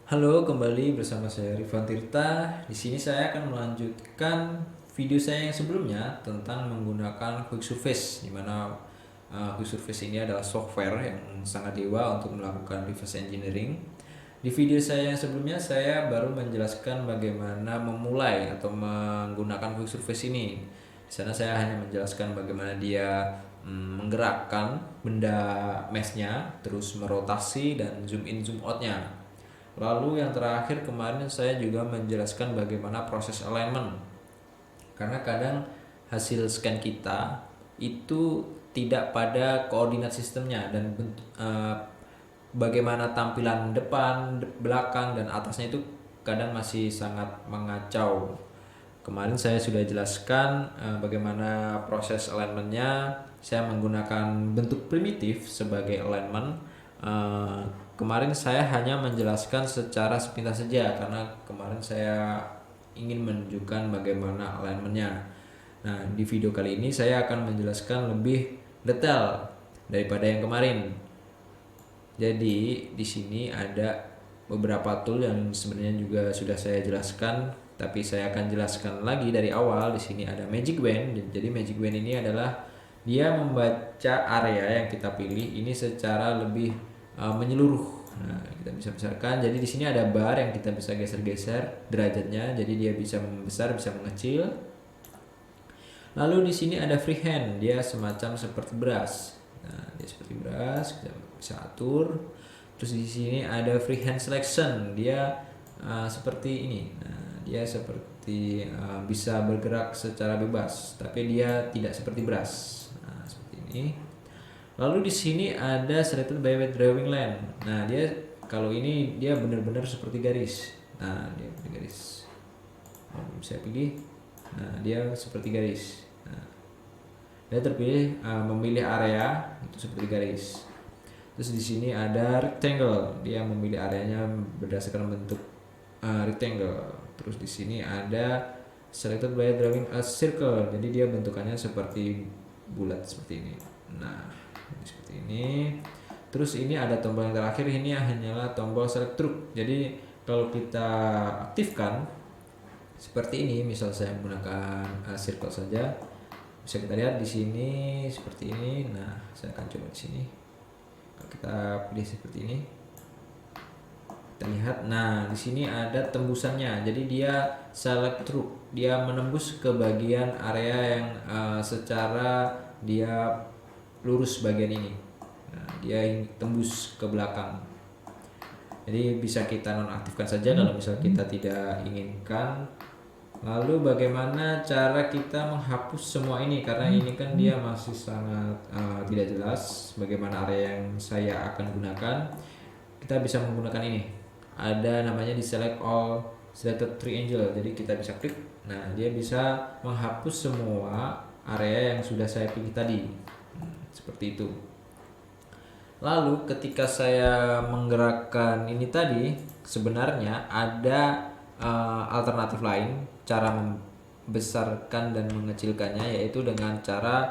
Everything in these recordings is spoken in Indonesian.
Halo, kembali bersama saya Rifan Tirta. Di sini saya akan melanjutkan video saya yang sebelumnya tentang menggunakan Quick Surface, di mana Quick Surface ini adalah software yang sangat dewa untuk melakukan reverse engineering. Di video saya yang sebelumnya saya baru menjelaskan bagaimana memulai atau menggunakan Quick Surface ini. Di sana saya hanya menjelaskan bagaimana dia menggerakkan benda meshnya, terus merotasi dan zoom in zoom outnya. Lalu yang terakhir kemarin saya juga menjelaskan bagaimana proses alignment. Karena kadang hasil scan kita itu tidak pada koordinat sistemnya dan bagaimana tampilan depan, belakang dan atasnya itu kadang masih sangat mengacau. Kemarin saya sudah jelaskan bagaimana proses alignmentnya. Saya menggunakan bentuk primitif sebagai alignment. Kemarin saya hanya menjelaskan secara sepintas saja karena kemarin saya ingin menunjukkan bagaimana alignmentnya. Nah, di video kali ini saya akan menjelaskan lebih detail daripada yang kemarin. Jadi di sini ada beberapa tool yang sebenarnya juga sudah saya jelaskan, tapi saya akan jelaskan lagi dari awal. Di sini ada Magic Wand. Jadi Magic Wand ini adalah dia membaca area yang kita pilih ini secara lebih menyeluruh. Nah, kita bisa besarkan. Jadi di sini ada bar yang kita bisa geser-geser derajatnya. Jadi dia bisa membesar, bisa mengecil. Lalu di sini ada freehand, dia semacam seperti brush. Nah, dia seperti brush, kita bisa atur. Terus di sini ada freehand selection, dia seperti ini. Nah, dia seperti bisa bergerak secara bebas, tapi dia tidak seperti brush. Nah, seperti ini. Lalu di sini ada selected by wet drawing line. Nah, dia kalau ini dia benar-benar seperti garis. Nah, dia seperti garis. Saya pilih. Nah, dia seperti garis. Nah, dia terpilih memilih area itu seperti garis. Terus di sini ada rectangle, dia memilih areanya berdasarkan bentuk rectangle. Terus di sini ada selected by drawing a circle, jadi dia bentukannya seperti bulat seperti ini. Nah, seperti ini. Terus ini ada tombol yang terakhir, ini hanyalah tombol select truth. Jadi kalau kita aktifkan seperti ini, misal saya menggunakan circle saja, bisa kita lihat di sini seperti ini. Nah, saya akan coba di sini. Kalau kita pilih seperti ini, kita lihat. Nah, di sini ada tembusannya. Jadi dia select through, dia menembus ke bagian area yang secara dia lurus bagian ini. Nah, dia tembus ke belakang. Jadi bisa kita nonaktifkan saja kalau misal kita tidak inginkan. Lalu bagaimana cara kita menghapus semua ini, karena ini kan dia masih sangat tidak jelas bagaimana area yang saya akan gunakan. Kita bisa menggunakan ini, ada namanya di select all selected triangle. Jadi kita bisa klik. Nah, dia bisa menghapus semua area yang sudah saya pilih tadi. Seperti itu. Lalu ketika saya menggerakkan ini tadi, sebenarnya ada alternatif lain cara membesarkan dan mengecilkannya, yaitu dengan cara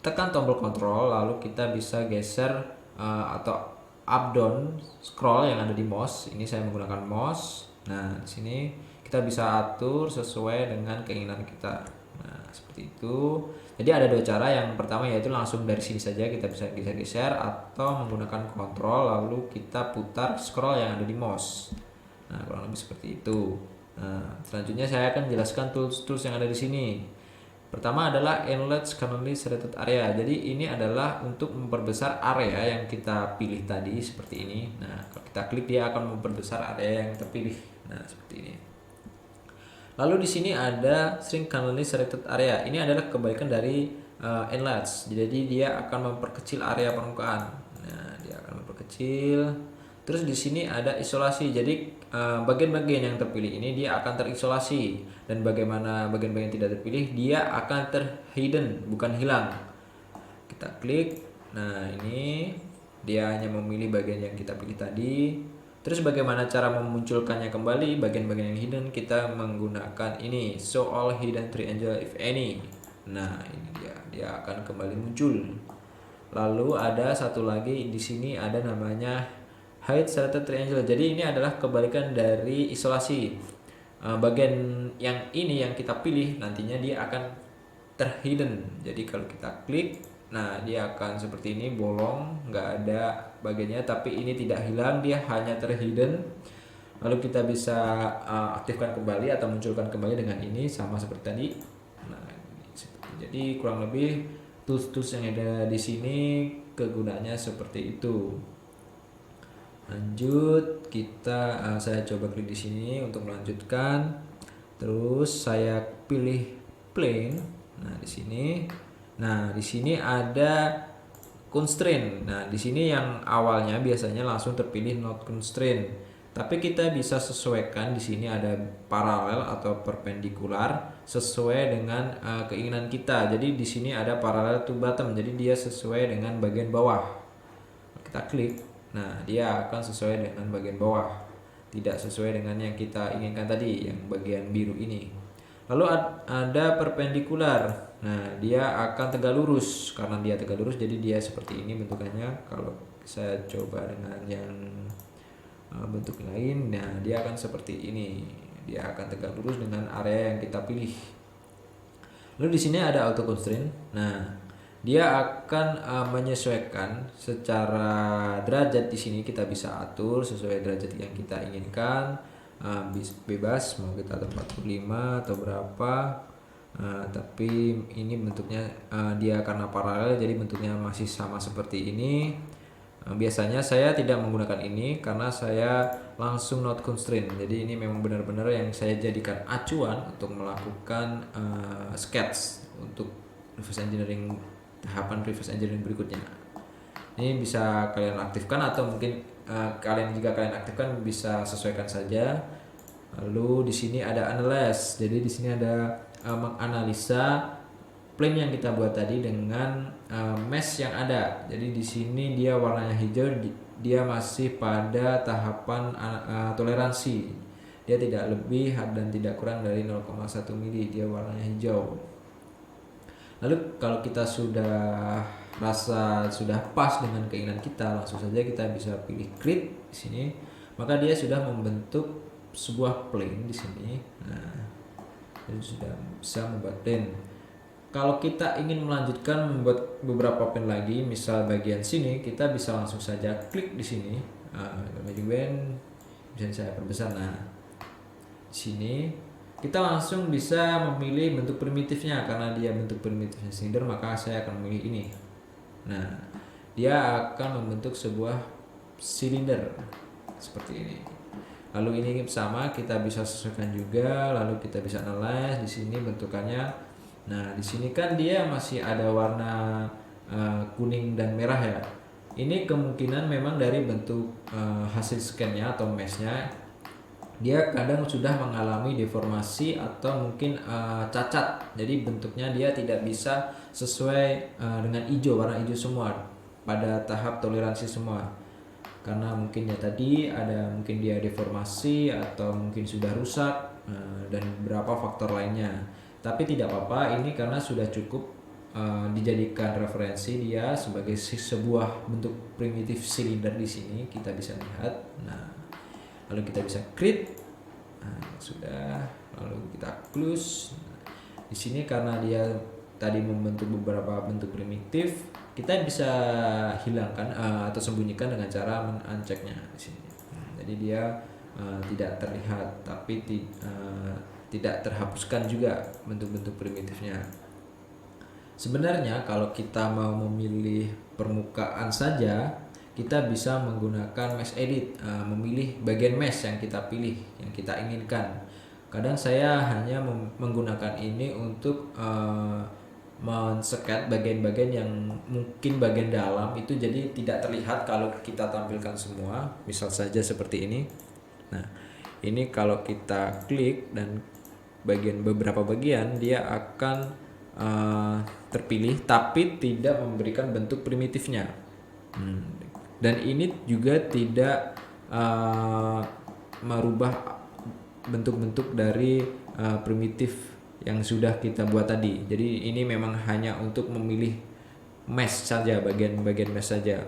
tekan tombol kontrol, lalu kita bisa geser atau up down scroll yang ada di mouse. Ini saya menggunakan mouse. Nah, di sini kita bisa atur sesuai dengan keinginan kita. Nah, seperti itu. Jadi ada dua cara. Yang pertama yaitu langsung dari sini saja kita bisa geser-geser, atau menggunakan kontrol lalu kita putar scroll yang ada di mouse. Nah, kurang lebih seperti itu. Nah, selanjutnya saya akan jelaskan tools-tools yang ada di sini. Pertama adalah enlarge currently selected area. Jadi ini adalah untuk memperbesar area yang kita pilih tadi seperti ini. Nah, kalau kita klik dia akan memperbesar area yang terpilih. Nah, seperti ini. Lalu di sini ada shrink currently selected area. Ini adalah kebaikan dari enlarge. Jadi dia akan memperkecil area permukaan. Nah, dia akan memperkecil. Terus di sini ada isolasi. Jadi bagian-bagian yang terpilih ini dia akan terisolasi, dan bagaimana bagian-bagian tidak terpilih dia akan terhidden, bukan hilang. Kita klik. Nah, ini dia hanya memilih bagian yang kita pilih tadi. Terus bagaimana cara memunculkannya kembali bagian-bagian yang hidden? Kita menggunakan ini, show all hidden triangle if any. Nah, ini dia akan kembali muncul. Lalu ada satu lagi di sini, ada namanya hide serta triangle. Jadi ini adalah kebalikan dari isolasi. Bagian yang ini yang kita pilih nantinya dia akan terhidden. Jadi kalau kita klik, nah dia akan seperti ini, bolong, nggak ada bagiannya, tapi ini tidak hilang, dia hanya terhidden. Lalu kita bisa aktifkan kembali atau munculkan kembali dengan ini sama seperti tadi. Nah, jadi kurang lebih tools-tools yang ada di sini kegunaannya seperti itu. Lanjut, saya coba klik di sini untuk melanjutkan. Terus saya pilih plane. Nah, di sini. Nah, di sini ada constraint. Nah, di sini yang awalnya biasanya langsung terpilih not constraint. Tapi kita bisa sesuaikan, di sini ada paralel atau perpendikular sesuai dengan keinginan kita. Jadi di sini ada parallel to bottom. Jadi dia sesuai dengan bagian bawah. Kita klik, nah dia akan sesuai dengan bagian bawah, tidak sesuai dengan yang kita inginkan tadi, yang bagian biru ini. Lalu ada perpendikular, nah dia akan tegak lurus. Karena dia tegak lurus jadi dia seperti ini bentukannya. Kalau saya coba dengan yang bentuk lain, nah dia akan seperti ini, dia akan tegak lurus dengan area yang kita pilih. Lalu di sini ada auto constraint. Nah, dia akan menyesuaikan secara derajat. Di sini kita bisa atur sesuai derajat yang kita inginkan. Bebas mau kita 45 atau berapa. Tapi ini bentuknya dia karena paralel jadi bentuknya masih sama seperti ini. Biasanya saya tidak menggunakan ini karena saya langsung not constraint. Jadi ini memang benar-benar yang saya jadikan acuan untuk melakukan sketch untuk reverse engineering, tahapan reverse engineering berikutnya. Ini bisa kalian aktifkan atau mungkin jika kalian aktifkan bisa sesuaikan saja. Lalu di sini ada analyze. Jadi di sini ada menganalisa plane yang kita buat tadi dengan mesh yang ada. Jadi di sini dia warnanya hijau, dia masih pada tahapan toleransi. Dia tidak lebih dan tidak kurang dari 0,1 mili, dia warnanya hijau. Lalu kalau kita sudah rasa sudah pas dengan keinginan kita, langsung saja kita bisa pilih create di sini. Maka dia sudah membentuk sebuah plane di sini. Nah, jadi sudah bisa membuat plane. Kalau kita ingin melanjutkan membuat beberapa plane lagi, misal bagian sini, kita bisa langsung saja klik di sini. Magic band bisa saya perbesar. Nah, di sini kita langsung bisa memilih bentuk primitifnya. Karena dia bentuk primitifnya silinder, maka saya akan memilih ini. Nah, dia akan membentuk sebuah silinder seperti ini. Lalu ini sama, kita bisa sesuaikan juga. Lalu kita bisa analyze di sini bentukannya. Nah, di sini kan dia masih ada warna kuning dan merah ya. Ini kemungkinan memang dari bentuk hasil scan-nya atau mesh-nya. Dia kadang sudah mengalami deformasi atau mungkin cacat. Jadi bentuknya dia tidak bisa sesuai dengan hijau, warna hijau semua pada tahap toleransi semua. Karena mungkin ya tadi ada mungkin dia deformasi atau mungkin sudah rusak dan beberapa faktor lainnya. Tapi tidak apa-apa, ini karena sudah cukup dijadikan referensi dia sebagai sebuah bentuk primitif silinder di sini kita bisa lihat. Nah, lalu kita bisa create. Nah, sudah, lalu kita close. Di sini karena dia tadi membentuk beberapa bentuk primitif, kita bisa hilangkan atau sembunyikan dengan cara men-unchecknya di sini. Jadi dia tidak terlihat, tapi tidak terhapuskan juga bentuk-bentuk primitifnya. Sebenarnya kalau kita mau memilih permukaan saja, kita bisa menggunakan mesh edit, memilih bagian mesh yang kita pilih, yang kita inginkan. Kadang saya hanya menggunakan ini untuk men-sket bagian-bagian yang mungkin bagian dalam itu jadi tidak terlihat kalau kita tampilkan semua, misal saja seperti ini. Nah, ini kalau kita klik dan beberapa bagian dia akan terpilih tapi tidak memberikan bentuk primitifnya. Dan ini juga tidak merubah bentuk-bentuk dari primitif yang sudah kita buat tadi. Jadi ini memang hanya untuk memilih mesh saja, bagian-bagian mesh saja.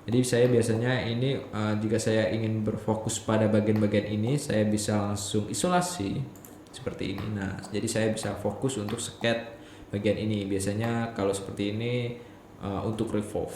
Jadi saya biasanya ini jika saya ingin berfokus pada bagian-bagian ini, saya bisa langsung isolasi seperti ini. Nah, jadi saya bisa fokus untuk sket bagian ini. Biasanya kalau seperti ini untuk revolve.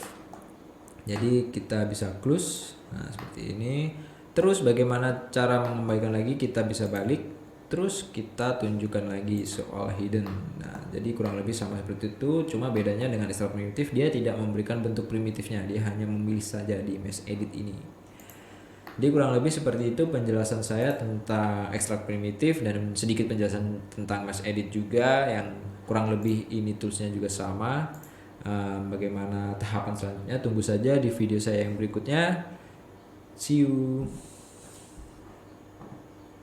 Jadi kita bisa close. Nah, seperti ini. Terus bagaimana cara mengembalikan lagi, kita bisa balik. Terus kita tunjukkan lagi soal hidden. Nah, jadi kurang lebih sama seperti itu. Cuma bedanya dengan extract primitif, dia tidak memberikan bentuk primitifnya. Dia hanya memilih saja di mesh edit ini. Jadi kurang lebih seperti itu penjelasan saya tentang extract primitif dan sedikit penjelasan tentang mesh edit juga, yang kurang lebih ini toolsnya juga sama. Bagaimana tahapan selanjutnya, tunggu saja di video saya yang berikutnya. See you.